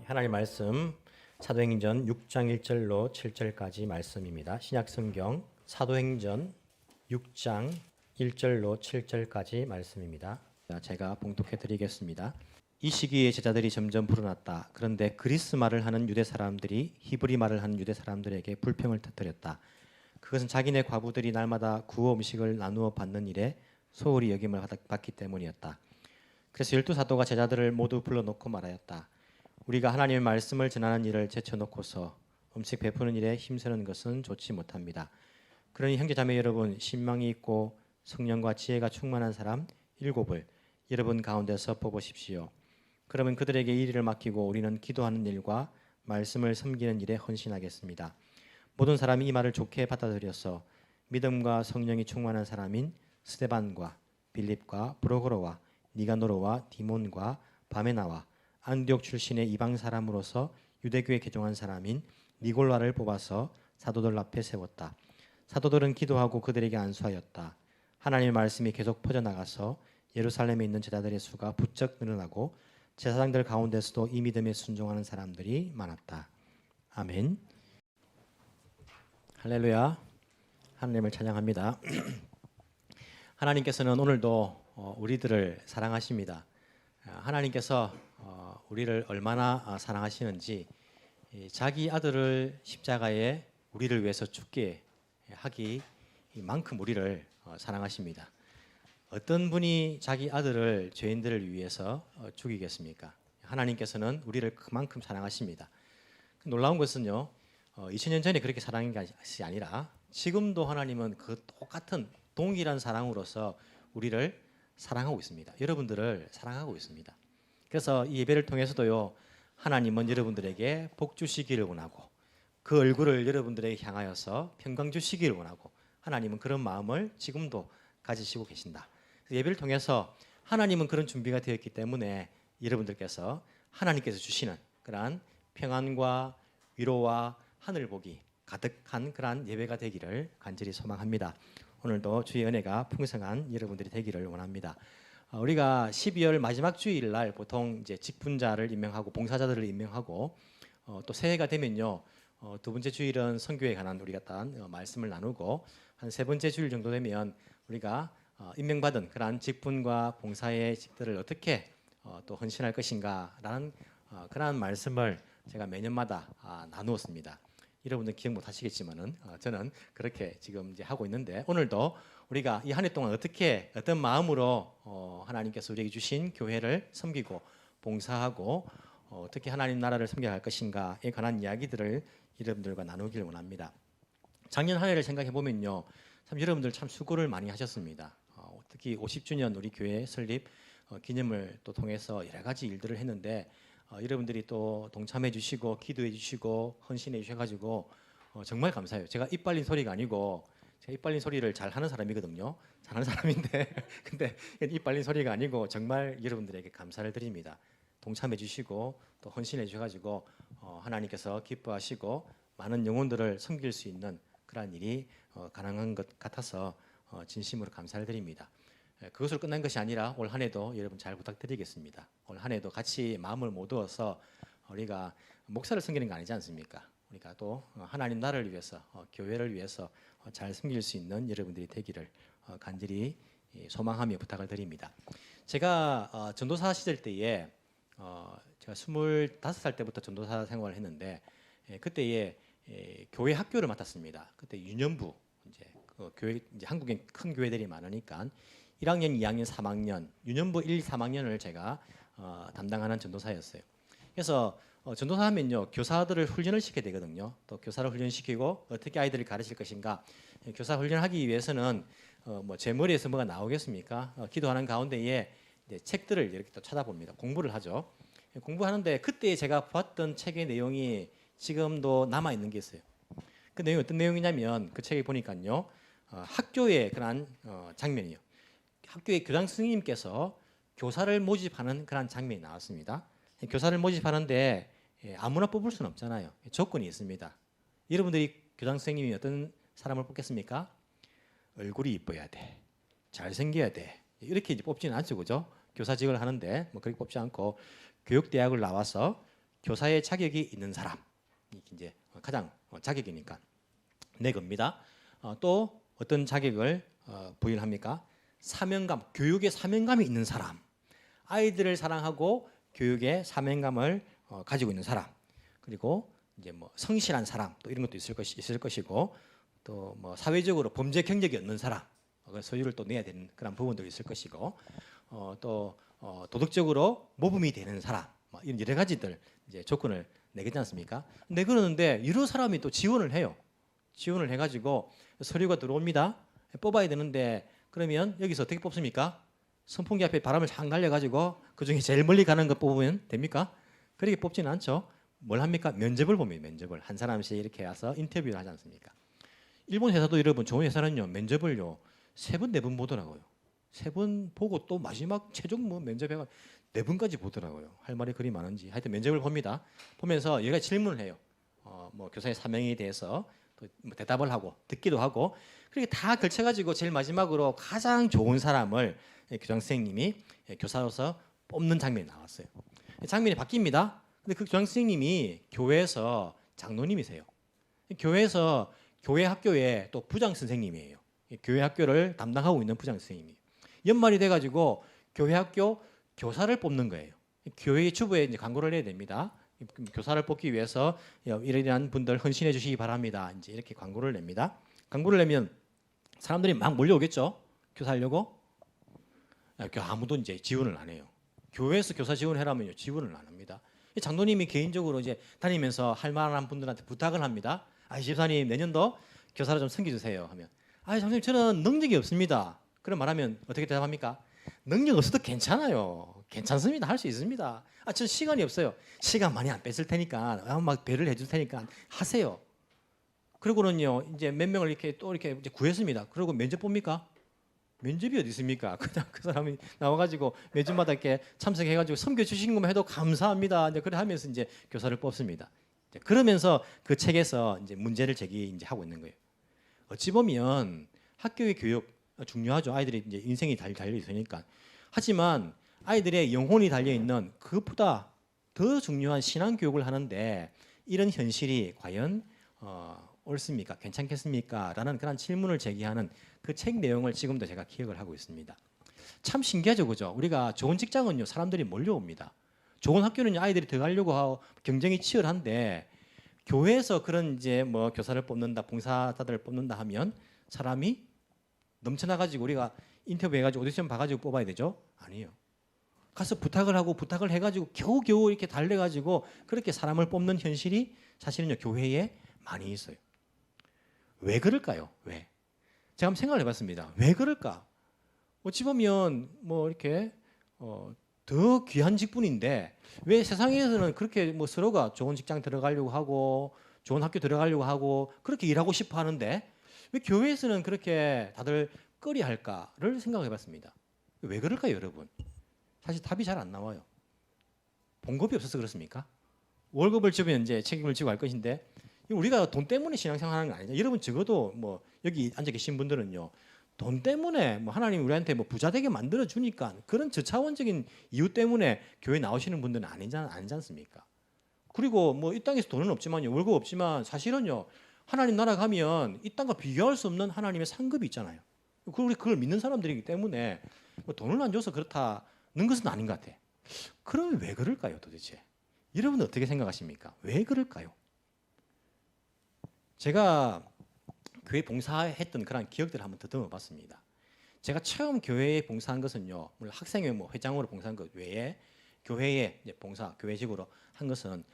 하나님 말씀 사도행전 6장 1절로 7절까지 말씀입니다. 신약성경 사도행전 6장 1절로 7절까지 말씀입니다. 제가 봉독해 드리겠습니다. 이 시기에 제자들이 점점 불어났다. 그런데 그리스 말을 하는 유대 사람들이 히브리 말을 하는 유대 사람들에게 불평을 터뜨렸다. 그것은 자기네 과부들이 날마다 구워 음식을 나누어 받는 일에 소홀히 여김을 받기 때문이었다. 그래서 12사도가 제자들을 모두 불러놓고 말하였다. 우리가 하나님의 말씀을 전하는 일을 제쳐놓고서 음식 베푸는 일에 힘쓰는 것은 좋지 못합니다. 그러니 형제자매 여러분, 신망이 있고 성령과 지혜가 충만한 사람 7을 여러분 가운데서 뽑으십시오. 그러면 그들에게 이 일을 맡기고 우리는 기도하는 일과 말씀을 섬기는 일에 헌신하겠습니다. 모든 사람이 이 말을 좋게 받아들여서 믿음과 성령이 충만한 사람인 스데반과 빌립과 브로고로와 니가노로와 디몬과 바메나와 안디옥 출신의 이방 사람으로서 유대교에 개종한 사람인 니골라를 뽑아서 사도들 앞에 세웠다. 사도들은 기도하고 그들에게 안수하였다. 하나님의 말씀이 계속 퍼져나가서 예루살렘에 있는 제자들의 수가 부쩍 늘어나고 제사장들 가운데서도 이 믿음에 순종하는 사람들이 많았다. 아멘. 할렐루야. 하나님을 찬양합니다. 하나님께서는 오늘도 우리들을 사랑하십니다. 하나님께서 우리를 얼마나 사랑하시는지 자기 아들을 십자가에 우리를 위해서 죽게 하기 만큼 우리를 사랑하십니다. 어떤 분이 자기 아들을 죄인들을 위해서 죽이겠습니까? 하나님께서는 우리를 그만큼 사랑하십니다. 놀라운 것은요, 2000년 전에 그렇게 사랑한 것이 아니라 지금도 하나님은 그 똑같은 동일한 사랑으로서 우리를 사랑하고 있습니다. 여러분들을 사랑하고 있습니다. 그래서 이 예배를 통해서도요, 하나님은 여러분들에게 복 주시기를 원하고 그 얼굴을 여러분들에게 향하여서 평강 주시기를 원하고 하나님은 그런 마음을 지금도 가지시고 계신다. 예배를 통해서 하나님은 그런 준비가 되어 있기 때문에 여러분들께서 하나님께서 주시는 그러한 평안과 위로와 하늘복이 가득한 그러한 예배가 되기를 간절히 소망합니다. 오늘도 주의 은혜가 풍성한 여러분들이 되기를 원합니다. 우리가 12월 마지막 주일 날 보통 이제 직분자를 임명하고 봉사자들을 임명하고 또 새해가 되면요, 두 번째 주일은 선교에 관한 우리가 딴 말씀을 나누고 한 세 번째 주일 정도 되면 우리가 임명받은 그러한 직분과 봉사의 직들을 어떻게 또 헌신할 것인가라는 그러한 말씀을 제가 매년마다 나누었습니다. 여러분들 기억 못 하시겠지만은 저는 그렇게 지금 이제 하고 있는데, 오늘도 우리가 이 한 해 동안 어떻게 어떤 마음으로 하나님께서 우리에게 주신 교회를 섬기고 봉사하고 어떻게 하나님 나라를 섬겨갈 것인가에 관한 이야기들을 여러분들과 나누기를 원합니다. 작년 한 해를 생각해 보면요, 참 여러분들 참 수고를 많이 하셨습니다. 특히 50주년 우리 교회 설립 기념을 또 통해서 여러 가지 일들을 했는데 여러분들이 또 동참해 주시고 기도해 주시고 헌신해 주셔가지고 정말 감사해요. 제가 입 벌린 소리가 아니고, 제가 입 벌린 소리를 잘 하는 사람이거든요. 잘하는 사람인데 근데 입 벌린 소리가 아니고 정말 여러분들에게 감사를 드립니다. 동참해 주시고 또 헌신해 주셔가지고 하나님께서 기뻐하시고 많은 영혼들을 섬길 수 있는 그러한 일이 가능한 것 같아서 진심으로 감사를 드립니다. 그것으로 끝난 것이 아니라 올 한 해도 여러분 잘 부탁드리겠습니다. 올 한 해도 같이 마음을 모두어서 우리가 목사를 섬기는 거 아니지 않습니까? 우리가 또 하나님 나라를 위해서 교회를 위해서 잘 섬길 수 있는 여러분들이 되기를 간절히 소망하며 부탁을 드립니다. 제가 전도사 시절 때에 제가 25살 때부터 전도사 생활을 했는데 그때에 교회 학교를 맡았습니다. 그때 유년부, 이제 그 교회, 이제 한국엔 큰 교회들이 많으니까 1학년, 2학년, 3학년, 유년부 1, 3학년을 제가 담당하는 전도사였어요. 그래서 전도사 하면요, 교사들을 훈련을 시켜야 되거든요. 또 교사를 훈련시키고 어떻게 아이들을 가르칠 것인가. 교사 훈련하기 위해서는 뭐 제 머리에서 뭐가 나오겠습니까? 기도하는 가운데에 이제 책들을 이렇게 또 찾아봅니다. 공부를 하죠. 공부하는데 그때 제가 봤던 책의 내용이 지금도 남아 있는 게 있어요. 그 내용이 어떤 내용이냐면, 그 책에 보니까요, 학교의 그런 장면이요. 학교의 교장 선생님께서 교사를 모집하는 그런 장면이 나왔습니다. 교사를 모집하는데 아무나 뽑을 수는 없잖아요. 조건이 있습니다. 여러분들이 교장 선생님이 어떤 사람을 뽑겠습니까? 얼굴이 이뻐야 돼, 잘생겨야 돼, 이렇게 이제 뽑지는 않죠, 그죠? 교사직을 하는데 뭐 그렇게 뽑지 않고 교육대학을 나와서 교사의 자격이 있는 사람, 이게 이제 가장 자격이니까 네 겁니다. 또 어떤 자격을 부여합니까? 사명감, 교육의 사명감이 있는 사람, 아이들을 사랑하고 교육의 사명감을 가지고 있는 사람, 그리고 이제 뭐 성실한 사람, 또 이런 것도 있을 것이고, 또 뭐 사회적으로 범죄 경력이 없는 사람, 서류를 또 내야 되는 그런 부분도 있을 것이고, 또 도덕적으로 모범이 되는 사람, 뭐 이런 여러 가지들 이제 조건을 내겠지 않습니까? 근데 그러는데 여러 사람이 또 지원을 해요. 지원을 해가지고 서류가 들어옵니다. 뽑아야 되는데 그러면 여기서 어떻게 뽑습니까? 선풍기 앞에 바람을 쫙 날려가지고 그 중에 제일 멀리 가는 거 뽑으면 됩니까? 그렇게 뽑지는 않죠. 뭘 합니까? 면접을 봅니다. 면접을 한 사람씩 이렇게 와서 인터뷰를 하지 않습니까? 일본 회사도 여러분 좋은 회사는요 면접을요 3번 4번 보더라고요. 3번 보고 또 마지막 최종 뭐 면접해가 4번까지 보더라고요. 할 말이 그리 많은지 하여튼 면접을 봅니다. 보면서 얘가 질문을 해요. 뭐 교사의 사명에 대해서 또 뭐 대답을 하고 듣기도 하고 그렇게 다 걸쳐가지고 제일 마지막으로 가장 좋은 사람을 교장 선생님이 교사로서 뽑는 장면이 나왔어요. 장면이 바뀝니다. 근데 그 교장 선생님이 교회에서 장로님이세요. 교회에서 교회 학교에 또 부장 선생님이에요. 교회 학교를 담당하고 있는 부장 선생님이 연말이 돼가지고 교회 학교 교사를 뽑는 거예요. 교회 주부에 이제 광고를 내야 됩니다. 교사를 뽑기 위해서 이러한 분들 헌신해 주시기 바랍니다. 이제 이렇게 광고를 냅니다. 광고를 내면 사람들이 막 몰려오겠죠. 교사하려고. 아무도 이제 지원을 안 해요. 교회에서 교사 지원해라면요 지원을 안 합니다. 장로님이 개인적으로 이제 다니면서 할 만한 분들한테 부탁을 합니다. 집사님 내년도 교사를 좀 섬겨주세요 하면 장로님 저는 능력이 없습니다. 그럼 말하면 어떻게 대답합니까? 능력 없어도 괜찮아요. 괜찮습니다. 할 수 있습니다. 전 시간이 없어요. 시간 많이 안 뺏을 테니까 막 배를 해줄 테니까 하세요. 그리고는요 이제 몇 명을 이렇게 또 이렇게 이제 구했습니다. 그리고 면접 봅니까? 면접이 어디 있습니까? 그냥 그 사람이 나와가지고 매주마다 이렇게 참석해가지고 섬겨주신 것만 해도 감사합니다. 이제 그래 하면서 이제 교사를 뽑습니다. 이제 그러면서 그 책에서 이제 문제를 제기 이제 하고 있는 거예요. 어찌 보면 학교의 교육 중요하죠. 아이들이 이제 인생이 달려 있으니까. 하지만 아이들의 영혼이 달려 있는 그것보다 더 중요한 신앙 교육을 하는데 이런 현실이 과연 옳습니까? 괜찮겠습니까? 라는 그런 질문을 제기하는 그 책 내용을 지금도 제가 기억을 하고 있습니다. 참 신기하죠, 그죠? 우리가 좋은 직장은요 사람들이 몰려옵니다. 좋은 학교는 아이들이 들어가려고 하고 경쟁이 치열한데 교회에서 그런 이제 뭐 교사를 뽑는다, 봉사자들을 뽑는다 하면 사람이 넘쳐나가지고 우리가 인터뷰해가지고 오디션 봐가지고 뽑아야 되죠? 아니에요. 가서 부탁을 하고 부탁을 해가지고 겨우겨우 이렇게 달래가지고 그렇게 사람을 뽑는 현실이 사실은요 교회에 많이 있어요. 왜 그럴까요? 왜? 제가 한번 생각을 해봤습니다. 왜 그럴까? 어찌 보면 뭐 이렇게 더 귀한 직분인데 왜 세상에서는 그렇게 뭐 서로가 좋은 직장 들어가려고 하고 좋은 학교 들어가려고 하고 그렇게 일하고 싶어 하는데 왜 교회에서는 그렇게 다들 꺼리할까를 생각해봤습니다. 왜 그럴까요, 여러분? 사실 답이 잘 안 나와요. 봉급이 없어서 그렇습니까? 월급을 주면 이제 책임을 지고 할 것인데 우리가 돈 때문에 신앙생활하는 거 아니죠. 여러분 적어도 뭐 여기 앉아 계신 분들은요 돈 때문에 뭐 하나님 우리한테 뭐 부자 되게 만들어 주니까 그런 저차원적인 이유 때문에 교회 나오시는 분들은 아니지 않습니까? 그리고 뭐 이 땅에서 돈은 없지만요 월급 없지만 사실은요 하나님 나라 가면 이 땅과 비교할 수 없는 하나님의 상급이 있잖아요. 우리 그걸 믿는 사람들이기 때문에 뭐 돈을 안 줘서 그렇다는 것은 아닌 것 같아. 그러면 왜 그럴까요, 도대체? 여러분은 어떻게 생각하십니까? 왜 그럴까요? 제가 교회 봉사했던 그런 기억들을 한번 더듬어 봤습니다. 제가 처음 교회에 봉사한 것은요, 물론 학생회 뭐 회장으로 봉사한 것 외에 교회에 이제 봉사, 교회직으로 한 것은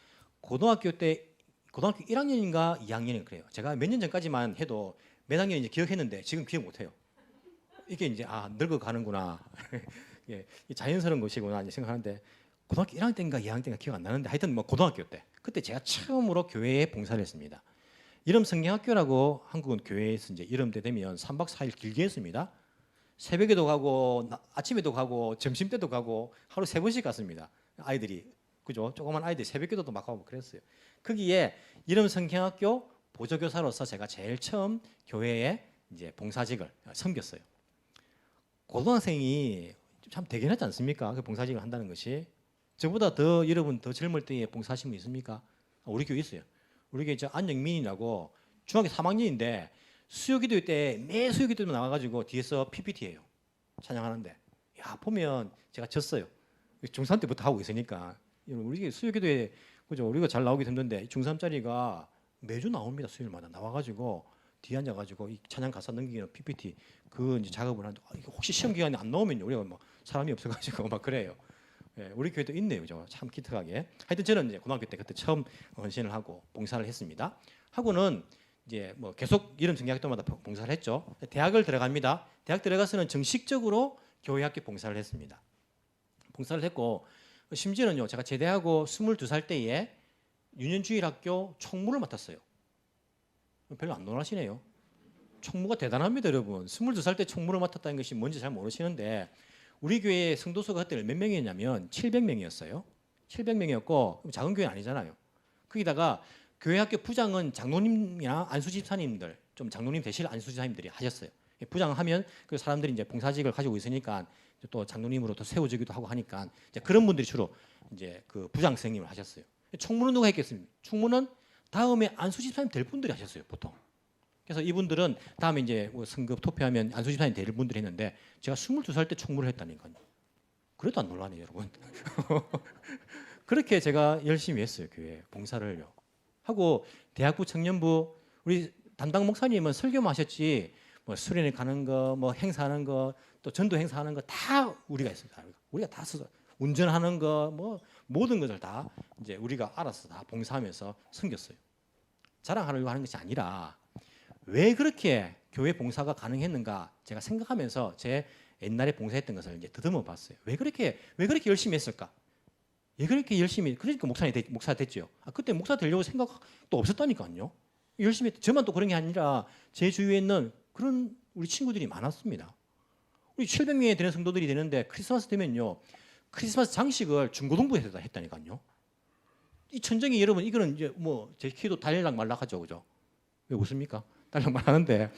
고등학교 1학년인가 2학년인가 그래요. 제가 몇 년 전까지만 해도 몇 학년인지 기억했는데 지금 기억 못 해요. 이게 이제 늙어가는구나. 예, 자연스러운 것이구나 이제 생각하는데 고등학교 1학년 때인가 2학년 때인가 기억 안 나는데 하여튼 뭐 고등학교 때 그때 제가 처음으로 교회에 봉사를 했습니다. 이름 성경학교라고 한국은 교회에서 이제 이름 때 되면 3박 4일 길게 했습니다. 새벽에도 가고 아침에도 가고 점심 때도 가고 하루 3번씩 갔습니다. 아이들이 그죠? 조그만 아이들 새벽기도도 막 하고 그랬어요. 거기에 이름 성경학교 보조교사로서 제가 제일 처음 교회에 이제 봉사직을 섬겼어요. 고등학생이 참 대견하지 않습니까? 그 봉사직을 한다는 것이 저보다 더 여러분 더 젊을 때에 봉사하신 분 있습니까? 우리 교회 있어요. 우리 교회 저 안영민이라고 중학교 3학년인데 수요기도 때 매 수요기도 나와가지고 뒤에서 PPT예요. 찬양하는데 야 보면 제가 졌어요. 중3 때부터 하고 있으니까 우리 수요기도에 그죠? 우리가 잘 나오기 힘든데 중3짜리가 매주 나옵니다. 수요일마다 나와가지고 뒤에 앉아가지고 이 찬양 가사 넘기는 PPT 그 이제 작업을 하는데 이거 혹시 시험 기간에 안 나오면 우리가 막 사람이 없어가지고 막 그래요. 예, 우리 교회도 있네요, 참 기특하게. 하여튼 저는 이제 고등학교 때 그때 처음 헌신을 하고 봉사를 했습니다. 하고는 이제 뭐 계속 이름 정리할 때마다 봉사를 했죠. 대학을 들어갑니다. 대학 들어가서는 정식적으로 교회 학교 봉사를 했습니다. 봉사를 했고 심지어는요, 제가 제대하고 22살 때에 유년주일학교 총무를 맡았어요. 별로 안 놀라시네요. 총무가 대단합니다, 여러분. 22살 때 총무를 맡았다는 것이 뭔지 잘 모르시는데 우리 교회 성도수가 그때 몇 명이었냐면 700명이었어요. 700명이었고 작은 교회 아니잖아요. 거기다가 교회 학교 부장은 장로님이나 안수집사님들, 좀 장로님 대실 안수집사님들이 하셨어요. 부장하면 그 사람들이 이제 봉사직을 가지고 있으니까 또 장로님으로 또 세워지기도 하고 하니까 이제 그런 분들이 주로 이제 그 부장 선생님을 하셨어요. 총무는 누가 했겠습니까? 총무는 다음에 안수집사님 될 분들이 하셨어요, 보통. 그래서 이분들은 다음에 이제 뭐 승급 투표하면 안수집사님 될 분들이 했는데 제가 22살 때 총무를 했다니까요. 그래도 안 놀라네요, 여러분. 그렇게 제가 열심히 했어요, 교회 봉사를요. 하고 대학부 청년부 우리 담당 목사님은 설교만 하셨지 뭐 수련회 가는 거, 뭐 행사하는 거, 또 전도 행사하는 거 다 우리가 했습니다. 우리가 다 써서 운전하는 거, 뭐 모든 것을 다 이제 우리가 알아서 다 봉사하면서 섬겼어요. 자랑하려고 하는 것이 아니라 왜 그렇게 교회 봉사가 가능했는가 제가 생각하면서 제 옛날에 봉사했던 것을 이제 더듬어 봤어요. 왜 그렇게 열심히 했을까? 왜 그렇게 열심히 그러니까 목사 됐죠. 그때 목사 되려고 생각도 없었다니까요. 열심히 저만 또 그런 게 아니라 제 주위에 있는 그런 우리 친구들이 많았습니다. 우리 700명이 되는 성도들이 되는데 크리스마스 되면요. 크리스마스 장식을 중고등부에서 했다니까요. 이 천정이 여러분 이거는 이제 뭐 제 키도 달랑 말락하죠, 그죠? 왜 웃습니까? 달랑 말하는데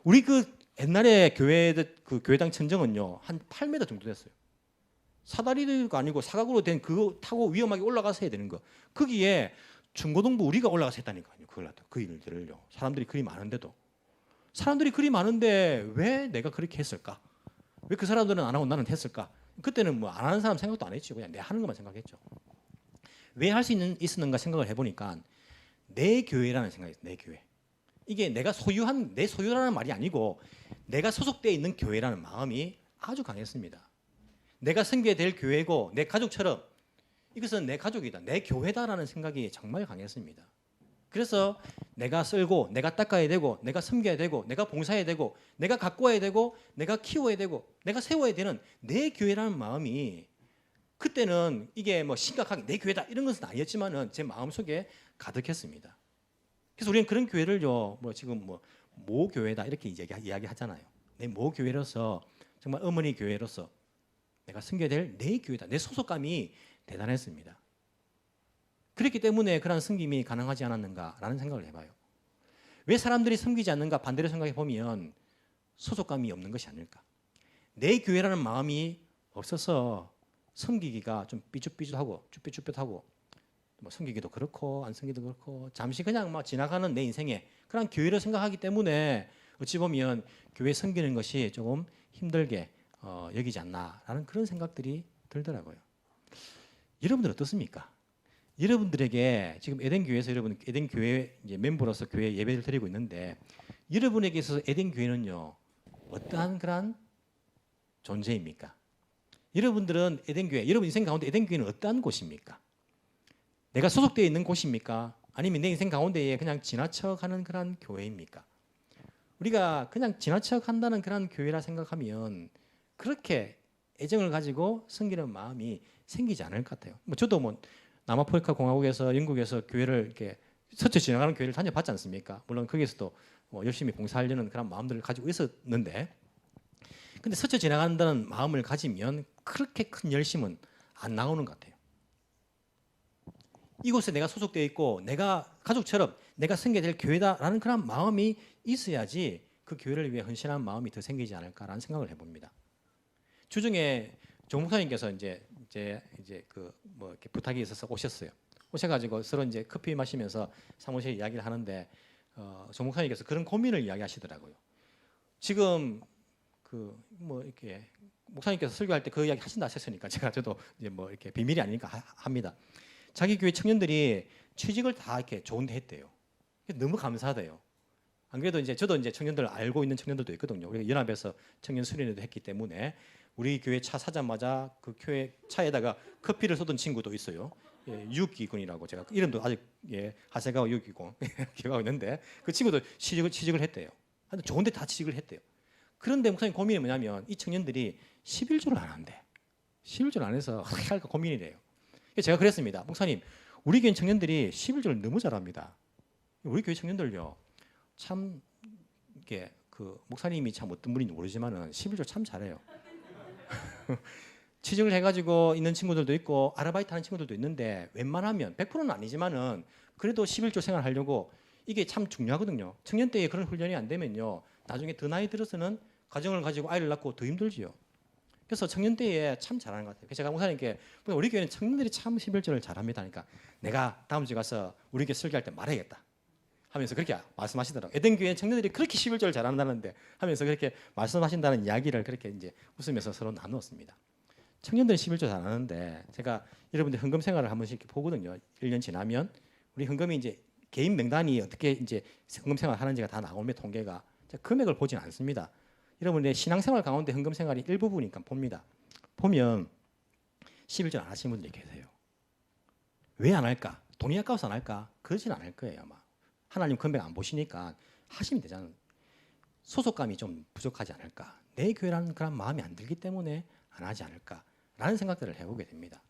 우리 그 옛날에 그 교회당 천정은요 한 8m 정도 됐어요. 사다리가 아니고 사각으로 된 그거 타고 위험하게 올라가서 해야 되는 거. 거기에 중고등부 우리가 올라가서 했다니까요. 그 일들을요. 사람들이 그리 많은데도. 사람들이 그리 많은데 왜 내가 그렇게 했을까? 왜 그 사람들은 안 하고 나는 했을까? 그때는 뭐 안 하는 사람 생각도 안 했죠. 그냥 내 하는 것만 생각했죠. 왜 할 수 있었는가 생각을 해보니까 내 교회라는 생각이 있어요. 내 교회. 이게 내가 내 소유라는 말이 아니고 내가 소속되어 있는 교회라는 마음이 아주 강했습니다. 내가 섬겨야 될 교회고 내 가족처럼 이것은 내 가족이다, 내 교회다라는 생각이 정말 강했습니다. 그래서 내가 쓸고 내가 닦아야 되고 내가 섬겨야 되고 내가 봉사해야 되고 내가 가꿔야 되고 내가 키워야 되고 내가 세워야 되는 내 교회라는 마음이 그때는 이게 뭐 심각하게 내 교회다 이런 것은 아니었지만은 제 마음속에 가득했습니다. 그래서 우리는 그런 교회를요 뭐 지금 뭐 모교회다 이렇게 이야기하잖아요. 내 모교회로서 정말 어머니 교회로서 내가 섬겨야 될 내 교회다. 내 소속감이 대단했습니다. 그렇기 때문에 그런 섬김이 가능하지 않았는가라는 생각을 해봐요. 왜 사람들이 섬기지 않는가 반대로 생각해 보면 소속감이 없는 것이 아닐까. 내 교회라는 마음이 없어서 섬기기가 좀 삐죽삐죽하고 쭈뼛쭈뼛하고 뭐 섬기기도 그렇고 안 섬기기도 그렇고 잠시 그냥 막 지나가는 내 인생에 그런 교회를 생각하기 때문에 어찌 보면 교회 섬기는 것이 조금 힘들게 여기지 않나라는 그런 생각들이 들더라고요. 여러분들 어떻습니까? 여러분들에게 지금 에덴 교회에서 여러분 에덴 교회 이제 멤버로서 교회 예배를 드리고 있는데 여러분에게 있어서 에덴 교회는요 어떠한 그런 존재입니까? 여러분들은 에덴 교회, 여러분 인생 가운데 에덴 교회는 어떠한 곳입니까? 내가 소속되어 있는 곳입니까? 아니면 내 인생 가운데에 그냥 지나쳐가는 그런 교회입니까? 우리가 그냥 지나쳐간다는 그런 교회라 생각하면 그렇게 애정을 가지고 섬기는 마음이 생기지 않을 것 같아요. 뭐 저도 뭐 남아프리카 공화국에서 영국에서 교회를 이렇게 스쳐 지나가는 교회를 다녀봤지 않습니까? 물론 거기에서도 뭐 열심히 봉사하려는 그런 마음들을 가지고 있었는데, 근데 스쳐 지나간다는 마음을 가지면 그렇게 큰 열심은 안 나오는 것 같아요. 이곳에 내가 소속되어 있고 내가 가족처럼 내가 섬겨야 될 교회다라는 그런 마음이 있어야지 그 교회를 위해 헌신하는 마음이 더 생기지 않을까라는 생각을 해봅니다. 주중에 정 목사님께서 이제 이제 그 뭐 이렇게 부탁이 있어서 오셨어요. 오셔가지고 서로 이제 커피 마시면서 사무실 이야기를 하는데 조 목사님께서 그런 고민을 이야기하시더라고요. 지금 그 뭐 이렇게 목사님께서 설교할 때 그 이야기 하신다 하셨으니까 저도 이제 뭐 이렇게 비밀이 아니니까 합니다. 자기 교회 청년들이 취직을 다 이렇게 좋은데 했대요. 너무 감사하대요. 안 그래도 이제 저도 이제 청년들 알고 있는 청년들도 있거든요. 우리가 연합에서 청년 수련회도 했기 때문에 우리 교회 차 사자마자 그 교회 차에다가 커피를 쏟은 친구도 있어요. 예, 유기군이라고 제가 이름도 아직 하세가와 유기군 기억하고 있는데 그 친구도 취직을 했대요. 좋은데 다 취직을 했대요. 그런데 목사님 고민이 뭐냐면 이 청년들이 11조를 안 한대. 11조를 안 해서 어떻게 할까 고민이 돼요. 제가 그랬습니다. 목사님, 우리 교회 청년들이 11조를 너무 잘합니다. 우리 교회 청년들요, 참 이게 그 목사님이 참 어떤 분인지 모르지만은 11조 참 잘해요. 취직을 해가지고 있는 친구들도 있고 아르바이트 하는 친구들도 있는데 웬만하면 100%는 아니지만은 그래도 11조 생활하려고 이게 참 중요하거든요. 청년 때에 그런 훈련이 안 되면요, 나중에 더 나이 들어서는 가정을 가지고 아이를 낳고 더 힘들지요. 그래서 청년 때에 참 잘하는 것 같아요. 그래서 제가 목사님께 우리 교회는 청년들이 참 11조를 잘합니다. 그러니까 내가 다음 주에 가서 우리 교회 설교할 때 말해야겠다 하면서 그렇게 말씀하시더라고요. 에덴 교회 청년들이 그렇게 11조를 잘한다는데 하면서 그렇게 말씀하신다는 이야기를 그렇게 이제 웃으면서 서로 나누었습니다. 청년들이 11조 잘하는데 제가 여러분들 헌금 생활을 한 번씩 이렇게 보거든요. 1년 지나면 우리 헌금이 이제 개인 명단이 어떻게 이제 헌금 생활 하는지가 다 나오면 통계가 금액을 보진 않습니다. 여러분의 신앙생활 가운데 헌금 생활이 일부분이니까 봅니다. 보면 11조 안 하시는 분들이 계세요. 왜 안 할까? 돈이 아까워서 안 할까? 그러진 않을 거예요 아마. 하나님 금액 안 보시니까 하시면 되잖아요. 소속감이 좀 부족하지 않을까? 내 교회라는 그런 마음이 안 들기 때문에 안 하지 않을까라는 생각들을 해보게 됩니다.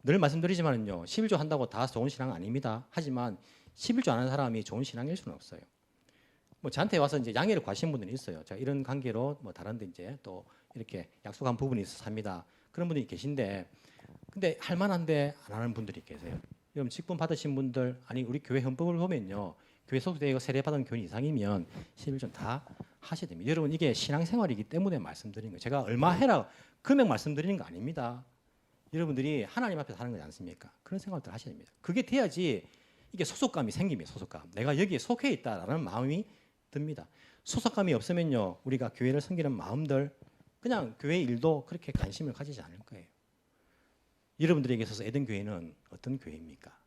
늘 말씀드리지만요, 11조 한다고 다 좋은 신앙 아닙니다. 하지만 11조 안 하는 사람이 좋은 신앙일 수는 없어요. 뭐 저한테 와서 이제 양해를 구하시는 분들이 있어요. 제가 이런 관계로 뭐 다른데 이제 또 이렇게 약속한 부분이 있어서 합니다. 그런 분들이 계신데, 근데 할 만한데 안 하는 분들이 계세요. 여러분 직분 받으신 분들, 아니 우리 교회 헌법을 보면요, 교회 소속되고 세례 받은 교인 이상이면 11조 다 하셔야 됩니다. 여러분 이게 신앙생활이기 때문에 말씀드리는 거예요. 제가 얼마 해라 금액 말씀드리는 거 아닙니다. 여러분들이 하나님 앞에서 하는 거지 않습니까? 그런 생각들 하셔야 됩니다. 그게 돼야지 이게 소속감이 생깁니다. 소속감. 내가 여기에 속해 있다라는 마음이 듭니다. 소속감이 없으면요, 우리가 교회를 섬기는 마음들, 그냥 교회 일도 그렇게 관심을 가지지 않을 거예요. 여러분들에게 있어서 에덴 교회는 어떤 교회입니까?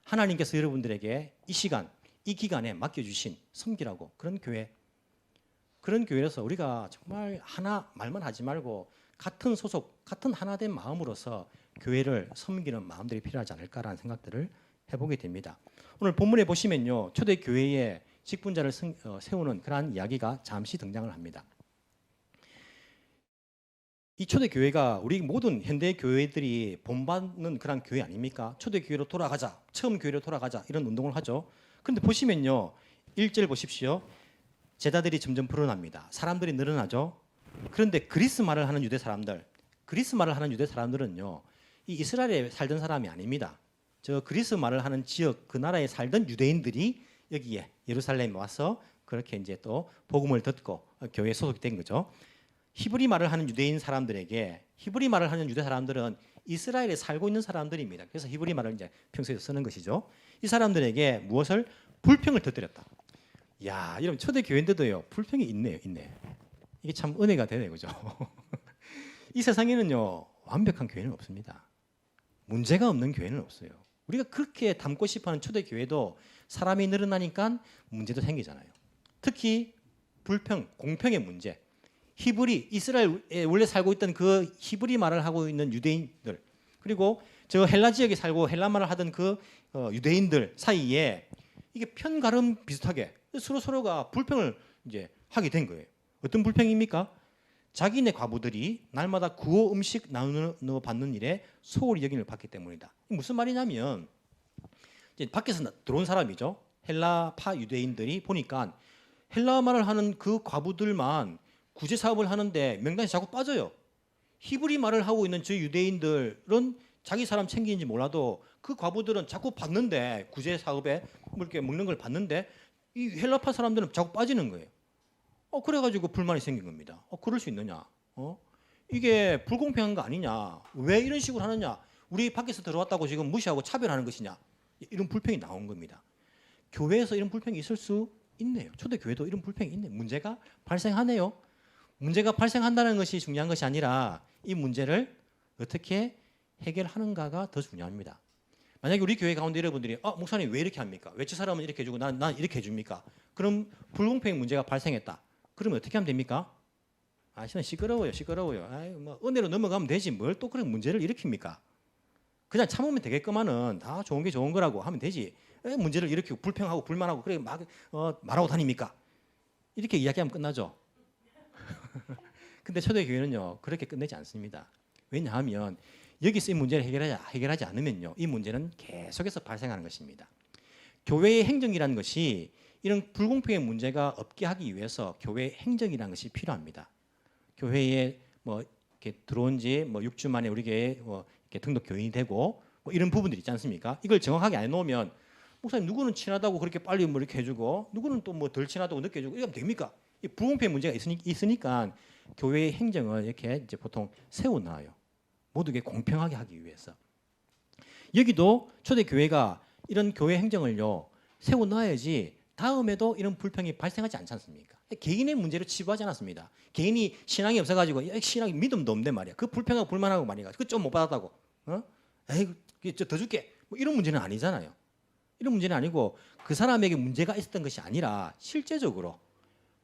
하나님께서 여러분들에게 이 시간, 이 기간에 맡겨주신 섬기라고 그런 교회, 그런 교회라서 우리가 정말 하나 말만 하지 말고 같은 소속, 같은 하나된 마음으로서 교회를 섬기는 마음들이 필요하지 않을까라는 생각들을 해보게 됩니다. 오늘 본문에 보시면요, 초대 교회에 직분자를 세우는 그러한 이야기가 잠시 등장을 합니다. 이 초대 교회가 우리 모든 현대 교회들이 본받는 그런 교회 아닙니까? 초대 교회로 돌아가자, 처음 교회로 돌아가자 이런 운동을 하죠. 그런데 보시면요, 1절 보십시오. 제자들이 점점 불어납니다. 사람들이 늘어나죠. 그런데 그리스 말을 하는 유대 사람들, 그리스 말을 하는 유대 사람들은요, 이 이스라엘에 살던 사람이 아닙니다. 저 그리스 말을 하는 지역, 그 나라에 살던 유대인들이 여기에 예루살렘에 와서 그렇게 이제 또 복음을 듣고 교회에 소속된 거죠. 히브리 말을 하는 유대인 사람들에게, 히브리 말을 하는 유대 사람들은 이스라엘에 살고 있는 사람들입니다. 그래서 히브리 말을 이제 평소에 쓰는 것이죠. 이 사람들에게 무엇을 불평을 터뜨렸다. 야, 이런 초대 교회인데도요, 불평이 있네. 이게 참 은혜가 되네, 그죠? 이 세상에는요, 완벽한 교회는 없습니다. 문제가 없는 교회는 없어요. 우리가 그렇게 담고 싶어하는 초대 교회도 사람이 늘어나니까 문제도 생기잖아요. 특히 불평, 공평의 문제. 히브리, 이스라엘에 원래 살고 있던 그 히브리 말을 하고 있는 유대인들, 그리고 저 헬라 지역에 살고 헬라 말을 하던 그 유대인들 사이에 이게 편가름 비슷하게 서로가 불평을 이제 하게 된 거예요. 어떤 불평입니까? 자기네 과부들이 날마다 구호 음식 나누어 받는 일에 소홀히 여김을 받기 때문이다. 무슨 말이냐면 이제 밖에서 들어온 사람이죠. 헬라파 유대인들이 보니까 헬라 말을 하는 그 과부들만 구제 사업을 하는데 명단이 자꾸 빠져요. 히브리 말을 하고 있는 저 유대인들은 자기 사람 챙기는지 몰라도 그 과부들은 자꾸 받는데, 구제 사업에 뭐 이렇게 먹는 걸 받는데 이 헬라파 사람들은 자꾸 빠지는 거예요. 그래가지고 불만이 생긴 겁니다. 그럴 수 있느냐? 이게 불공평한 거 아니냐? 왜 이런 식으로 하느냐? 우리 밖에서 들어왔다고 지금 무시하고 차별하는 것이냐? 이런 불평이 나온 겁니다. 교회에서 이런 불평이 있을 수 있네요. 초대교회도 이런 불평이 있네요. 문제가 발생하네요. 문제가 발생한다는 것이 중요한 것이 아니라 이 문제를 어떻게 해결하는가가 더 중요합니다. 만약에 우리 교회 가운데 여러분들이 목사님 왜 이렇게 합니까? 왜 저 사람은 이렇게 해주고 난 이렇게 해줍니까? 그럼 불공평 문제가 발생했다. 그러면 어떻게 하면 됩니까? 저는 시끄러워요. 뭐 은혜로 넘어가면 되지 뭘 또 그런 문제를 일으킵니까? 그냥 참으면 되겠구만은 다 좋은 게 좋은 거라고 하면 되지. 왜 문제를 일으키고 불평하고 불만하고 그래 말하고 다닙니까? 이렇게 이야기하면 끝나죠. 근데 초대교회는요 그렇게 끝내지 않습니다. 왜냐하면 여기서 이 문제를 해결하지 않으면요 이 문제는 계속해서 발생하는 것입니다. 교회의 행정이라는 것이 이런 불공평의 문제가 없게 하기 위해서 교회의 행정이라는 것이 필요합니다. 교회에 뭐 이렇게 들어온 지 뭐 6주 만에 우리 교회에 이렇게 등록 교인이 되고 뭐 이런 부분들이 있지 않습니까? 이걸 정확하게 안 해놓으면 목사님 누구는 친하다고 그렇게 빨리 뭐 이렇게 해주고 누구는 또 뭐 덜 친하다고 늦게 해주고 이러면 됩니까? 이 불공평 문제가 있으니까 교회의 행정을 이렇게 이제 보통 세워놔요. 모두에게 공평하게 하기 위해서. 여기도 초대교회가 이런 교회 행정을요 세워놔야지 다음에도 이런 불평이 발생하지 않지 않습니까? 개인의 문제로 치부하지 않았습니다. 개인이 신앙이 없어가지고 신앙이 믿음도 없는데 말이야. 그 불평하고 불만하고 말이야. 그 좀 못 받았다고. 에이, 더 줄게. 뭐 이런 문제는 아니잖아요. 이런 문제는 아니고 그 사람에게 문제가 있었던 것이 아니라 실제적으로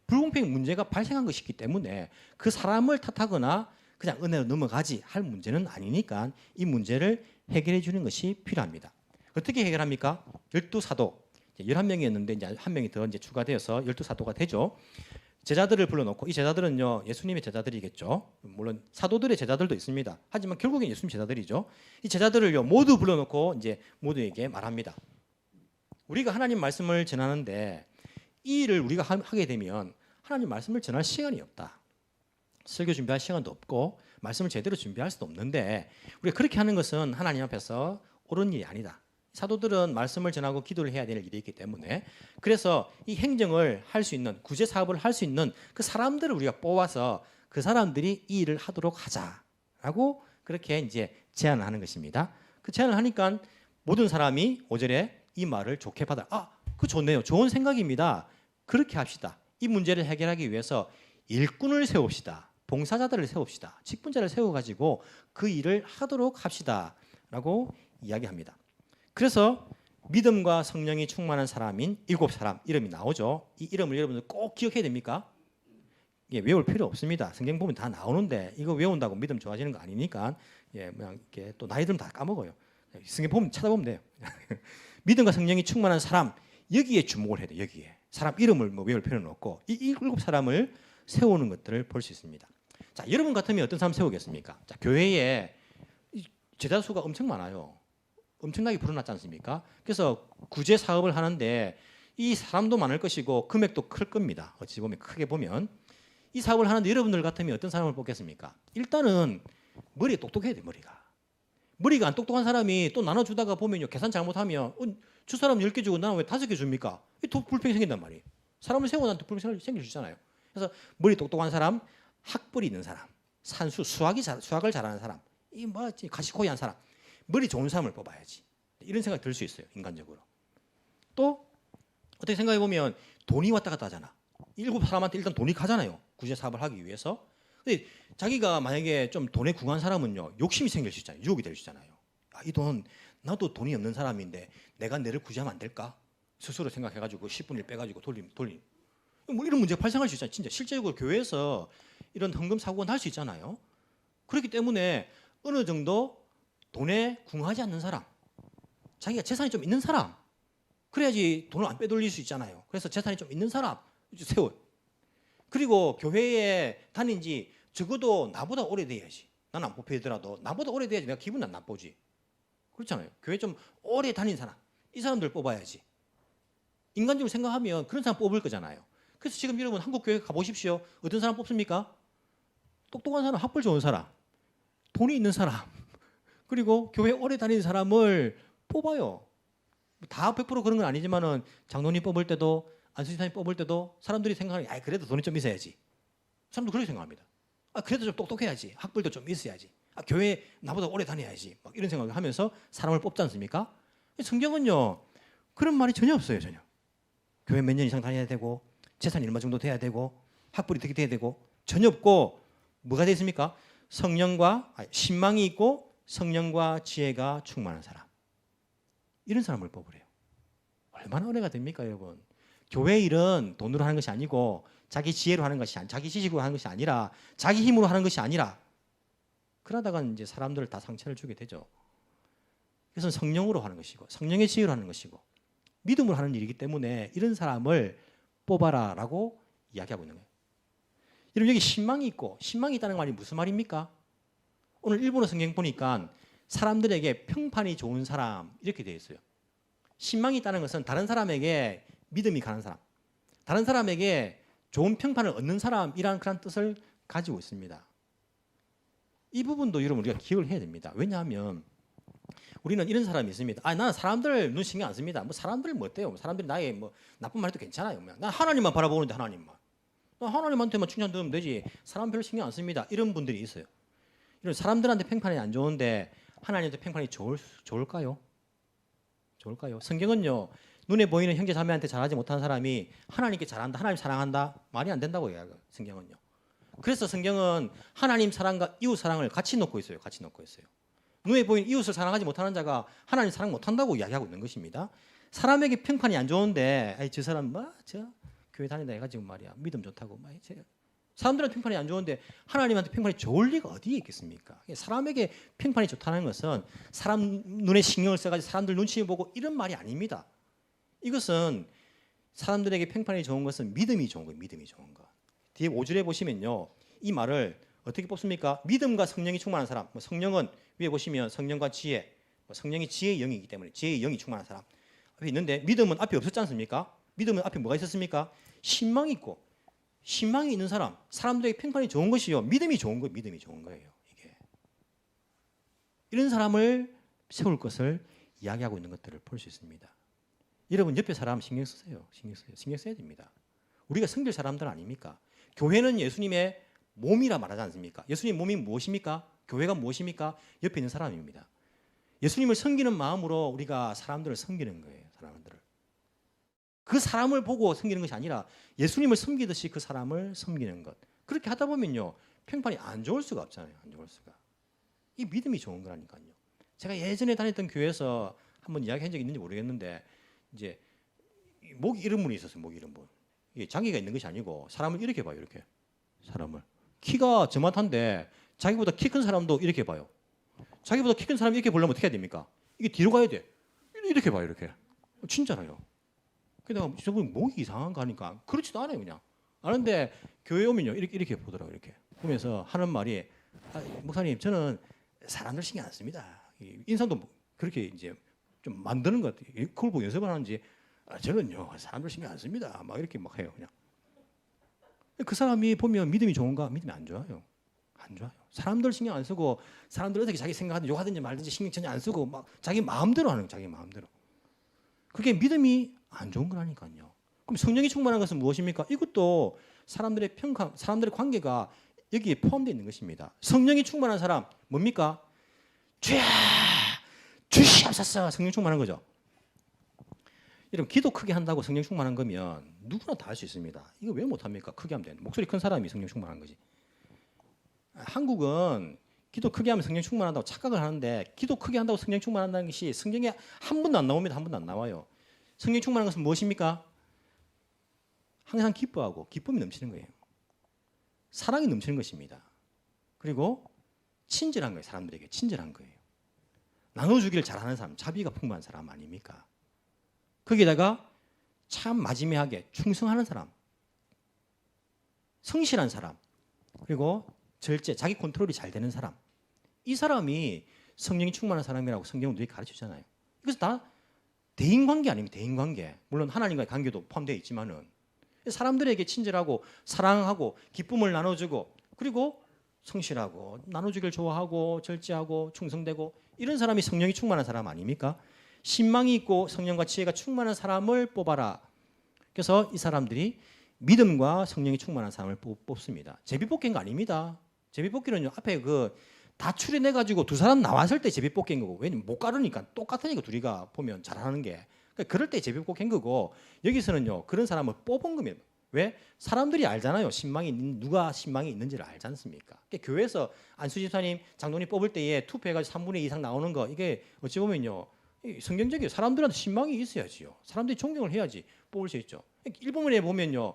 불공평 문제가 발생한 것이기 때문에 그 사람을 탓하거나 그냥 은혜로 넘어가지 할 문제는 아니니까 이 문제를 해결해 주는 것이 필요합니다. 어떻게 해결합니까? 12사도 11명이었는데 이제 한 명이 더 이제 추가되어서 12사도가 되죠. 제자들을 불러놓고 이 제자들은요 예수님의 제자들이겠죠. 물론 사도들의 제자들도 있습니다. 하지만 결국엔 예수님 제자들이죠. 이 제자들을요 모두 불러놓고 이제 모두에게 말합니다. 우리가 하나님 말씀을 전하는데 이 일을 우리가 하게 되면 하나님 말씀을 전할 시간이 없다. 설교 준비할 시간도 없고 말씀을 제대로 준비할 수도 없는데 우리가 그렇게 하는 것은 하나님 앞에서 옳은 일이 아니다. 사도들은 말씀을 전하고 기도를 해야 될 일이 있기 때문에 그래서 이 행정을 할 수 있는 구제 사업을 할 수 있는 그 사람들을 우리가 뽑아서 그 사람들이 이 일을 하도록 하자라고 그렇게 이제 제안을 하는 것입니다. 그 제안을 하니까 모든 사람이 5절에 이 말을 좋게 받아. 그 좋네요. 좋은 생각입니다. 그렇게 합시다. 이 문제를 해결하기 위해서 일꾼을 세웁시다. 봉사자들을 세웁시다. 직분자를 세워가지고 그 일을 하도록 합시다라고 이야기합니다. 그래서 믿음과 성령이 충만한 사람인 7사람 이름이 나오죠. 이 이름을 여러분들 꼭 기억해야 됩니까? 외울 필요 없습니다. 성경 보면 다 나오는데 이거 외운다고 믿음 좋아지는 거 아니니까 그냥 이렇게 또 나이 들면 다 까먹어요. 성경 보면 찾아보면 돼요. 믿음과 성령이 충만한 사람 여기에 주목을 해야 돼요. 여기에 사람 이름을 뭐 외울 필요는 없고 이 7사람을 세우는 것들을 볼 수 있습니다. 자, 여러분 같으면 어떤 사람 세우겠습니까? 자, 교회에 제자 수가 엄청 많아요. 엄청나게 불어났지 않습니까? 그래서 구제 사업을 하는데 이 사람도 많을 것이고 금액도 클 겁니다. 어찌 보면 크게 보면 이 사업을 하는데 여러분들 같으면 어떤 사람을 뽑겠습니까? 일단은 머리가 똑똑해야 돼. 머리가 안 똑똑한 사람이 또 나눠주다가 보면요 계산 잘못하면 저 사람 10개 주고 나는 왜 5개 줍니까? 또 불평이 생긴단 말이에요. 사람을 세우고 나면 불평이 생길 수 있잖아요. 그래서 머리 똑똑한 사람, 학벌이 있는 사람, 수학을 잘하는 사람, 이 뭐 가시코이한 사람, 머리 좋은 사람을 뽑아야지. 이런 생각이 들 수 있어요. 인간적으로. 또 어떻게 생각해 보면 돈이 왔다 갔다 하잖아. 7사람한테 일단 돈이 가잖아요. 구제 사업을 하기 위해서. 근데 자기가 만약에 좀 돈에 궁한 사람은요 욕심이 생길 수 있잖아요. 유혹이 될 수 있잖아요. 이 돈 나도 돈이 없는 사람인데 내가 내를 구제하면 안 될까? 스스로 생각해가지고 10분의 1 빼가지고 돌림. 뭐 이런 문제가 발생할 수 있잖아요. 진짜 실제적으로 교회에서 이런 헌금 사고가 날 수 있잖아요. 그렇기 때문에 어느 정도 돈에 궁하지 않는 사람, 자기가 재산이 좀 있는 사람, 그래야지 돈을 안 빼돌릴 수 있잖아요. 그래서 재산이 좀 있는 사람 세워요. 그리고 교회에 다닌 지 적어도 나보다 오래돼야지. 나는 안 뽑히더라도 나보다 오래돼야지 내가 기분 안 나쁘지. 그렇잖아요. 교회 좀 오래 다닌 사람, 이 사람들 뽑아야지. 인간적으로 생각하면 그런 사람 뽑을 거잖아요. 그래서 지금 여러분 한국 교회 가보십시오. 어떤 사람 뽑습니까? 똑똑한 사람, 학벌 좋은 사람, 돈이 있는 사람, 그리고 교회 오래 다니는 사람을 뽑아요. 다 100% 그런 건 아니지만은 장로님 뽑을 때도 안수지사님 뽑을 때도 사람들이 생각하는 그래도 돈이 좀 있어야지. 사람도 그렇게 생각합니다. 그래도 좀 똑똑해야지. 학벌도 좀 있어야지. 교회 나보다 오래 다녀야지. 막 이런 생각을 하면서 사람을 뽑지 않습니까? 성경은요 그런 말이 전혀 없어요. 전혀. 교회 몇 년 이상 다녀야 되고 재산이 얼마 정도 돼야 되고 학벌이 어떻게 돼야 되고 전혀 없고 뭐가 되어 있습니까? 신망이 있고 성령과 지혜가 충만한 사람. 이런 사람을 뽑으래요. 얼마나 은혜가 됩니까 여러분. 교회 일은 돈으로 하는 것이 아니고 자기 지혜로 하는 것이 자기 지식으로 하는 것이 아니라 자기 힘으로 하는 것이 아니라 그러다가 이제 사람들을 다 상처를 주게 되죠. 그래서 성령으로 하는 것이고 성령의 지혜로 하는 것이고 믿음으로 하는 일이기 때문에 이런 사람을 뽑아라라고 이야기하고 있는 거예요. 여러분 여기 신망이 있고 신망이 있다는 말이 무슨 말입니까? 오늘 일본어 성경 보니까 사람들에게 평판이 좋은 사람 이렇게 되어 있어요. 신망이 있다는 것은 다른 사람에게 믿음이 가는 사람, 다른 사람에게 좋은 평판을 얻는 사람이라는 그런 뜻을 가지고 있습니다. 이 부분도 여러분 우리가 기억을 해야 됩니다. 왜냐하면 우리는 이런 사람이 있습니다. 나는 사람들 눈 신경 안 씁니다. 뭐 사람들 뭐 어때요? 사람들이 나에게 뭐 나쁜 말 해도 괜찮아요. 난 하나님만 바라보는데 하나님만. 하나님한테만 칭찬 들으면 되지. 사람 별로 신경 안 씁니다. 이런 분들이 있어요. 이런 사람들한테 평판이 안 좋은데 하나님한테 평판이 좋을까요? 좋을까요? 성경은요. 눈에 보이는 형제 자매한테 잘하지 못한 사람이 하나님께 잘한다, 하나님 사랑한다 말이 안 된다고 이야기해요. 성경은요. 그래서 성경은 하나님 사랑과 이웃 사랑을 같이 놓고 있어요. 같이 놓고 있어요. 눈에 보이는 이웃을 사랑하지 못하는 자가 하나님 사랑 못한다고 이야기하고 있는 것입니다. 사람에게 평판이 안 좋은데 저 사람 저 교회 다닌다 해가지고 말이야 믿음 좋다고 사람들한테 평판이 안 좋은데 하나님한테 평판이 좋을 리가 어디에 있겠습니까? 사람에게 평판이 좋다는 것은 사람 눈에 신경을 써가지고 사람들 눈치 보고 이런 말이 아닙니다. 이것은 사람들에게 평판이 좋은 것은 믿음이 좋은 거예요. 믿음이 좋은 거. 뒤에 5절에 보시면요. 이 말을 어떻게 뽑습니까? 믿음과 성령이 충만한 사람. 성령은 위에 보시면 성령과 지혜. 성령이 지혜의 영이기 때문에 지혜의 영이 충만한 사람. 앞에 있는데 믿음은 앞에 없었지 않습니까? 믿음은 앞에 뭐가 있었습니까? 신망이 있고 신망이 있는 사람. 사람들에게 평판이 좋은 것이요. 믿음이 좋은 거예요. 믿음이 좋은 거예요. 이게. 이런 사람을 세울 것을 이야기하고 있는 것들을 볼 수 있습니다. 여러분 옆에 사람 신경 쓰세요. 신경 써야 됩니다. 우리가 섬길 사람들 아닙니까? 교회는 예수님의 몸이라 말하지 않습니까? 예수님 몸이 무엇입니까? 교회가 무엇입니까? 옆에 있는 사람입니다. 예수님을 섬기는 마음으로 우리가 사람들을 섬기는 거예요. 사람들을. 그 사람을 보고 섬기는 것이 아니라 예수님을 섬기듯이 그 사람을 섬기는 것. 그렇게 하다 보면요. 평판이 안 좋을 수가 없잖아요. 안 좋을 수가. 이 믿음이 좋은 거라니까요. 제가 예전에 다녔던 교회에서 한번 이야기한 적이 있는지 모르겠는데 이제 목 이런 분이 있었어요. 목 이런 분. 이게 장기가 있는 것이 아니고 사람을 이렇게 봐요. 이렇게. 사람을. 키가 저만한데 자기보다 키 큰 사람도 이렇게 봐요. 자기보다 키 큰 사람이 이렇게 보려면 어떻게 해야 됩니까? 이게 뒤로 가야 돼. 이렇게 봐요. 이렇게. 진짜라요. 그래서 내가 저분 목이 이상한가 하니까 그렇지도 않아요. 그냥. 아는데 교회 오면요. 이렇게 보더라고요. 이렇게. 보면서 하는 말이 목사님 저는 사람들 신경 안 씁니다. 인상도 그렇게 이제 좀 만드는 것 같아요. 그걸 보고 연습을 하는지 저는요 사람들 신경 안 씁니다. 막 이렇게 막 해요. 그냥. 그 사람이 보면 믿음이 좋은가? 믿음이 안 좋아요. 안 좋아요. 사람들 신경 안 쓰고 사람들 어떻게 자기 생각하든지 욕하든지 말든지 신경 전혀 안 쓰고 막 자기 마음대로 하는 거예요. 자기 마음대로. 그게 믿음이 안 좋은 거라니까요. 그럼 성령이 충만한 것은 무엇입니까? 이것도 사람들의 평가, 사람들의 관계가 여기에 포함되어 있는 것입니다. 성령이 충만한 사람 뭡니까? 주야 주시옵소서. 성령 충만한 거죠. 여러분 기도 크게 한다고 성령 충만한 거면 누구나 다 할 수 있습니다. 이거 왜 못합니까? 크게 하면 되는데. 목소리 큰 사람이 성령 충만한 거지. 한국은 기도 크게 하면 성령 충만한다고 착각을 하는데 기도 크게 한다고 성령 충만한다는 것이 성경에 한 번도 안 나옵니다. 한 번도 안 나와요. 성령 충만한 것은 무엇입니까? 항상 기뻐하고 기쁨이 넘치는 거예요. 사랑이 넘치는 것입니다. 그리고 친절한 거예요. 사람들에게 친절한 거예요. 나눠주기를 잘하는 사람, 자비가 풍부한 사람 아닙니까? 거기다가 참 마지막하게 충성하는 사람, 성실한 사람, 그리고 절제, 자기 컨트롤이 잘 되는 사람. 이 사람이 성령이 충만한 사람이라고 성경은 늘 가르치잖아요. 이것은 다 대인관계 아닙니까? 대인관계. 물론 하나님과의 관계도 포함되어 있지만은 사람들에게 친절하고 사랑하고 기쁨을 나눠주고 그리고 성실하고 나눠주길 좋아하고 절제하고 충성되고 이런 사람이 성령이 충만한 사람 아닙니까? 신망이 있고 성령과 지혜가 충만한 사람을 뽑아라. 그래서 이 사람들이 믿음과 성령이 충만한 사람을 뽑습니다. 제비뽑기가 아닙니다. 제비뽑기는요 앞에 그 다 추려내 가지고 두 사람 나왔을 때 제비뽑기인 거고, 왜냐면 못 가르니까 똑같으니까 둘이가 보면 잘하는 게, 그러니까 그럴 때 제비뽑기인 거고, 여기서는요 그런 사람을 뽑은 겁니다. 왜? 사람들이 알잖아요. 누가 신망이 있는지를 알지 않습니까? 그러니까 교회에서 안수 집사님, 장로님 뽑을 때에 투표해가지고 3분의 2 이상 나오는 거, 이게 어찌 보면요 성경적이에요. 사람들한테 신망이 있어야지요. 사람들이 존경을 해야지 뽑을 수 있죠. 일본에 보면요,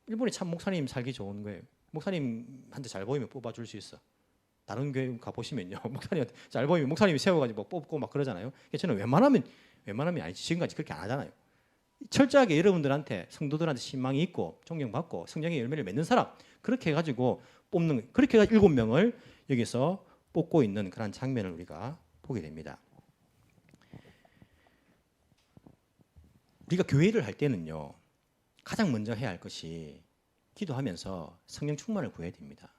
일본에 참 목사님 살기 좋은 거예요. 목사님한테 잘 보이면 뽑아줄 수 있어. 다른 교회 가 보시면요, 목사님한테 잘 보이면 목사님이 세워가지고 뽑고 막 그러잖아요. 저는 웬만하면 아니지, 지금까지 그렇게 안 하잖아요. 철저하게 여러분들한테, 성도들한테 신망이 있고 존경받고 성령의 열매를 맺는 사람, 그렇게 해가지고 뽑는, 그렇게 해서 7명을 여기서 뽑고 있는 그런 장면을 우리가 보게 됩니다. 우리가 교회를 할 때는요 가장 먼저 해야 할 것이 기도하면서 성령 충만을 구해야 됩니다.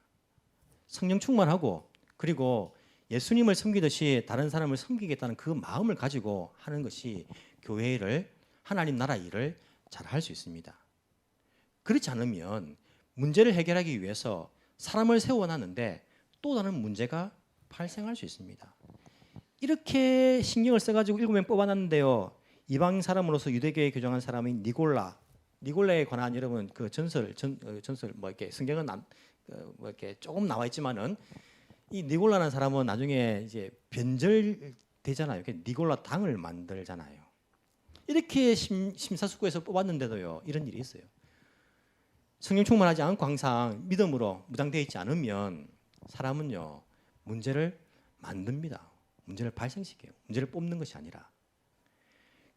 성령 충만하고, 그리고 예수님을 섬기듯이 다른 사람을 섬기겠다는 그 마음을 가지고 하는 것이 교회 일을, 하나님 나라 일을 잘 할 수 있습니다. 그렇지 않으면 문제를 해결하기 위해서 사람을 세워놨는데 또 다른 문제가 발생할 수 있습니다. 이렇게 신경을 써가지고 7명 뽑아놨는데요, 이방 사람으로서 유대교에 교정한 사람인 니골라에 관한 여러분 그 전설 뭐 이렇게 성경은 뭐 이렇게 조금 나와 있지만은, 이 니골라라는 사람은 나중에 이제 변절되잖아요. 니골라 당을 만들잖아요. 이렇게 심사숙고해서 뽑았는데도요 이런 일이 있어요. 성령 충만하지 않고 항상 믿음으로 무장되어 있지 않으면 사람은요 문제를 만듭니다. 문제를 발생시켜요. 문제를 뽑는 것이 아니라.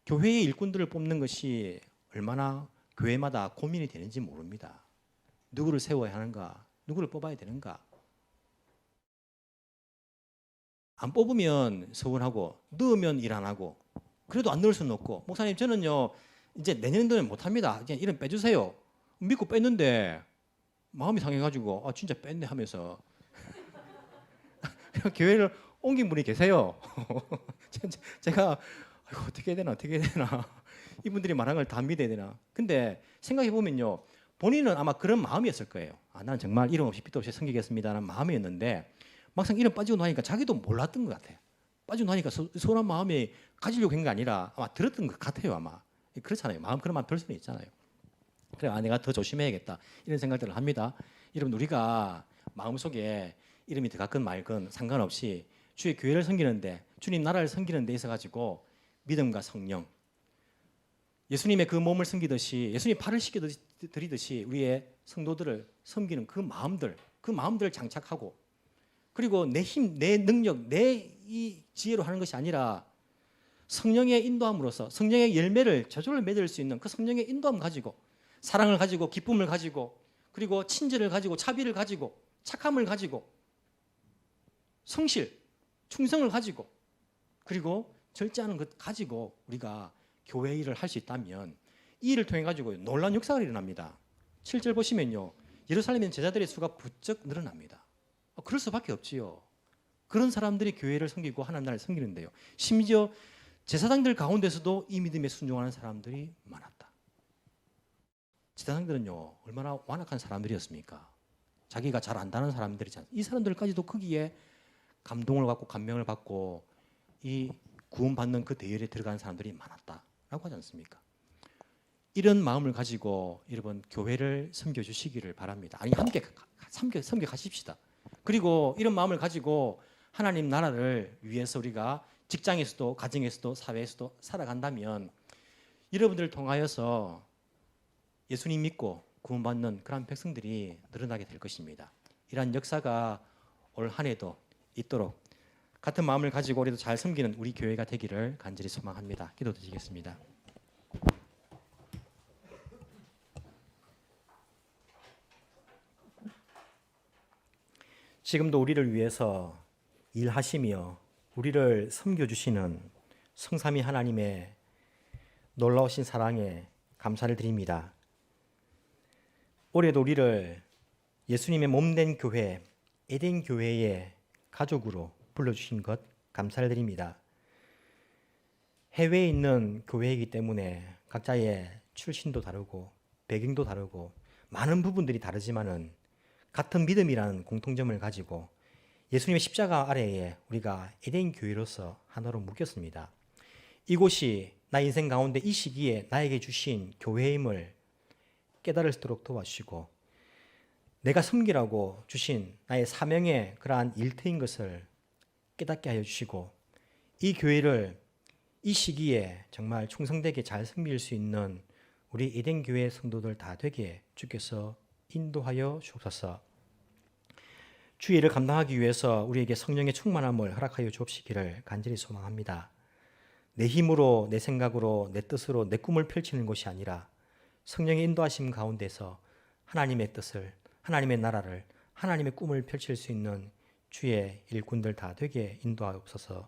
교회의 일꾼들을 뽑는 것이 얼마나 교회마다 고민이 되는지 모릅니다. 누구를 세워야 하는가, 누구를 뽑아야 되는가. 안 뽑으면 서운하고, 넣으면 일 안 하고, 그래도 안 넣을 수는 없고, 목사님 저는요 이제 내년도는 못합니다, 그냥 이름 빼주세요. 믿고 뺐는데 마음이 상해가지고 진짜 뺐네 하면서 교회를 옮긴 분이 계세요. 제가 어떻게 해야 되나 이분들이 말한 걸 다 믿어야 되나. 근데 생각해 보면요, 본인은 아마 그런 마음이었을 거예요. 나는 정말 이름 없이 빛도 없이 섬기겠습니다라는 마음이었는데, 막상 이름 빠지고 나니까 자기도 몰랐던 것 같아요. 빠지고 나니까 서운한 마음이 가지려고 한 게 아니라 아마 들었던 것 같아요. 아마 그렇잖아요. 그런 마음 들 수는 있잖아요. 그래, 내가 더 조심해야겠다 이런 생각들을 합니다. 여러분, 우리가 마음속에 이름이 들어갔건 말건 상관없이 주의 교회를 섬기는데, 주님 나라를 섬기는 데 있어 가지고 믿음과 성령, 예수님의 그 몸을 섬기듯이, 예수님 팔을 씻겨드리듯이 우리의 성도들을 섬기는 그 마음들을 장착하고, 그리고 내 힘, 내 능력, 내 이 지혜로 하는 것이 아니라 성령의 인도함으로써 성령의 열매를 저절로 맺을 수 있는 그 성령의 인도함 가지고, 사랑을 가지고, 기쁨을 가지고, 그리고 친절을 가지고, 자비를 가지고, 착함을 가지고, 성실, 충성을 가지고, 그리고 절제하는 것 가지고 우리가 교회 일을 할 수 있다면 이 일을 통해 가지고 놀라운 역사가 일어납니다. 7절 보시면요, 예루살렘에 제자들의 수가 부쩍 늘어납니다. 그럴 수밖에 없지요. 그런 사람들이 교회를 섬기고 하나님 나라를 섬기는데요, 심지어 제사장들 가운데서도 이 믿음에 순종하는 사람들이 많았다. 제사장들은요 얼마나 완악한 사람들이었습니까? 자기가 잘 안다는 사람들이잖아요. 이 사람들까지도 거기에 감동을 받고 감명을 받고 이 구원받는 그 대열에 들어가는 사람들이 많았다라고 하지 않습니까? 이런 마음을 가지고 여러분 교회를 섬겨주시기를 바랍니다. 아니, 함께 섬겨가십시다. 그리고 이런 마음을 가지고 하나님 나라를 위해서 우리가 직장에서도 가정에서도 사회에서도 살아간다면 여러분들을 통하여서 예수님 믿고 구원받는 그런 백성들이 늘어나게 될 것입니다. 이러한 역사가 올 한 해도 있도록 같은 마음을 가지고 우리도 잘 섬기는 우리 교회가 되기를 간절히 소망합니다. 기도드리겠습니다. 지금도 우리를 위해서 일하시며 우리를 섬겨주시는 성삼위 하나님의 놀라우신 사랑에 감사를 드립니다. 올해도 우리를 예수님의 몸된 교회, 에덴 교회의 가족으로 불러주신 것 감사를 드립니다. 해외에 있는 교회이기 때문에 각자의 출신도 다르고 배경도 다르고 많은 부분들이 다르지만은 같은 믿음이라는 공통점을 가지고 예수님의 십자가 아래에 우리가 에덴 교회로서 하나로 묶였습니다. 이곳이 나 인생 가운데 이 시기에 나에게 주신 교회임을 깨달을 수 있도록 도와주시고, 내가 섬기라고 주신 나의 사명의 그러한 일터인 것을 깨닫게 하여 주시고, 이 교회를 이 시기에 정말 충성되게 잘 섬길 수 있는 우리 에덴 교회 성도들 다 되게 주께서 인도하여 주옵소서. 주의 일을 감당하기 위해서 우리에게 성령의 충만함을 허락하여 주옵시기를 간절히 소망합니다. 내 힘으로, 내 생각으로, 내 뜻으로 내 꿈을 펼치는 것이 아니라 성령의 인도하심 가운데서 하나님의 뜻을, 하나님의 나라를, 하나님의 꿈을 펼칠 수 있는 주의 일꾼들 다 되게 인도하옵소서.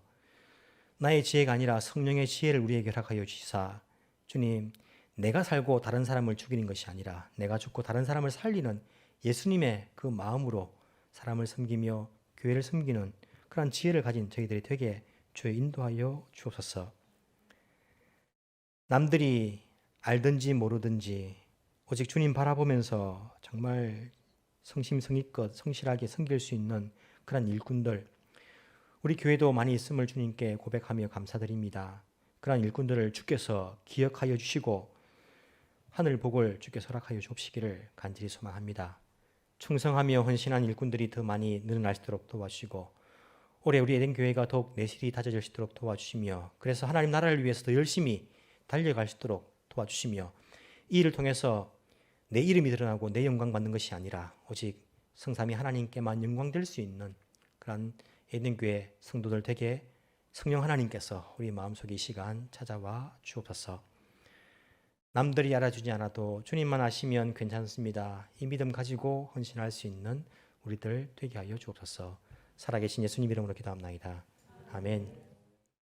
나의 지혜가 아니라 성령의 지혜를 우리에게 허락하여 주시사, 주님, 내가 살고 다른 사람을 죽이는 것이 아니라 내가 죽고 다른 사람을 살리는 예수님의 그 마음으로 사람을 섬기며 교회를 섬기는 그런 지혜를 가진 저희들이 되게 주의 인도하여 주옵소서. 남들이 알든지 모르든지 오직 주님 바라보면서 정말 성심성의껏 성실하게 섬길 수 있는 그런 일꾼들, 우리 교회도 많이 있음을 주님께 고백하며 감사드립니다. 그런 일꾼들을 주께서 기억하여 주시고 하늘 복을 주께서 허락하여 주옵시기를 간절히 소망합니다. 충성하며 헌신한 일꾼들이 더 많이 늘어날 수 있도록 도와주시고, 올해 우리 에덴 교회가 더욱 내실이 다져질 수 있도록 도와주시며, 그래서 하나님 나라를 위해서 더 열심히 달려갈 수 있도록 도와주시며, 이 일을 통해서 내 이름이 드러나고 내 영광 받는 것이 아니라 오직 성삼위 하나님께만 영광될 수 있는 그런 에덴 교회 성도들 되게 성령 하나님께서 우리 마음속에 이 시간 찾아와 주옵소서. 남들이 알아주지 않아도 주님만 아시면 괜찮습니다. 이 믿음 가지고 헌신할 수 있는 우리들 되게 하여 주옵소서. 살아계신 예수님 이름으로 기도합나이다. 아멘.